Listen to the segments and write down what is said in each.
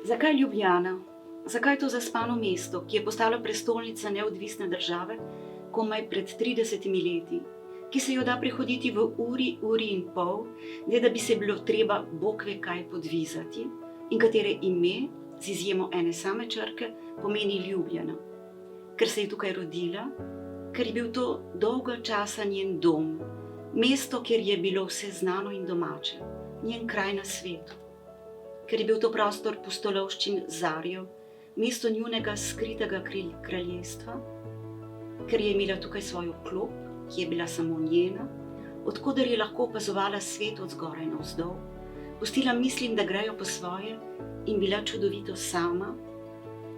Zakaj Ljubljana? Zakaj to zaspano mesto, ki je postalo prestolnica neodvisne države komaj pred 30 leti, ki se jo da prehoditi v uri in pol, ne da bi se bilo treba bog ve kaj podvizati, in katere ime, z izjemo ene same črke, pomeni Ljubljana. Ker se je tukaj rodila, ker je bil to dolga časa njen dom, mesto, kjer je bilo vse znano in domače, njen kraj na svetu. Ker je bil to prostor pustolovščin Zarjev, mesto njunega skritega kraljestva, ker je imela tukaj svojo klop, ki je bila samo njena, odkoder je lahko opazovala svet od zgoraj navzdol, pustila mislim, da grejo po svoje in bila čudovito sama,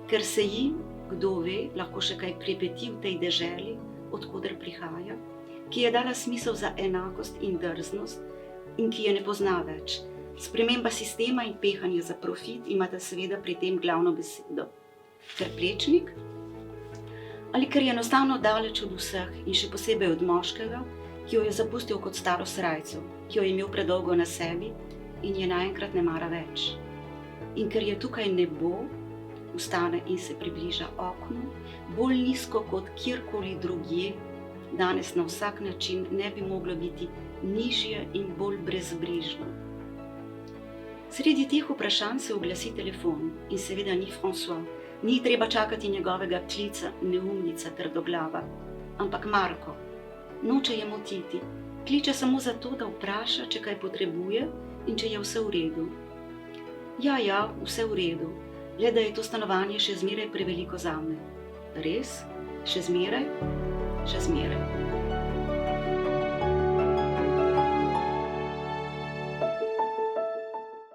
ker se ji, kdo ve, lahko še kaj pripeti v tej deželi, odkoder prihaja, ki je dala smisel za enakost in drznost in ki je ne pozna več. Sprememba sistema in pehanje za profit imata seveda pri tem glavno besedo. Ker Plečnik? Ali ker je enostavno daleč od vseh in še posebej od moškega, ki jo je zapustil kot staro srajco, ki jo je imel predolgo na sebi in je naenkrat ne mara več. In ker je tukaj nebo, vstane in se približa oknu, bolj nizko kot kjerkoli drugje, danes na vsak način ne bi moglo biti nižje in bolj brezbrižno. Sredi teh vprašanj se oglasi telefon in seveda ni François, ni treba čakati njegovega klica neumnica trdoglava, ampak Marko. Noče je motiti, kliče samo zato, da vpraša, če kaj potrebuje in če je vse v redu. Ja, vse v redu, le da je to stanovanje še zmeraj preveliko zame. Res? Še zmeraj? Še zmeraj.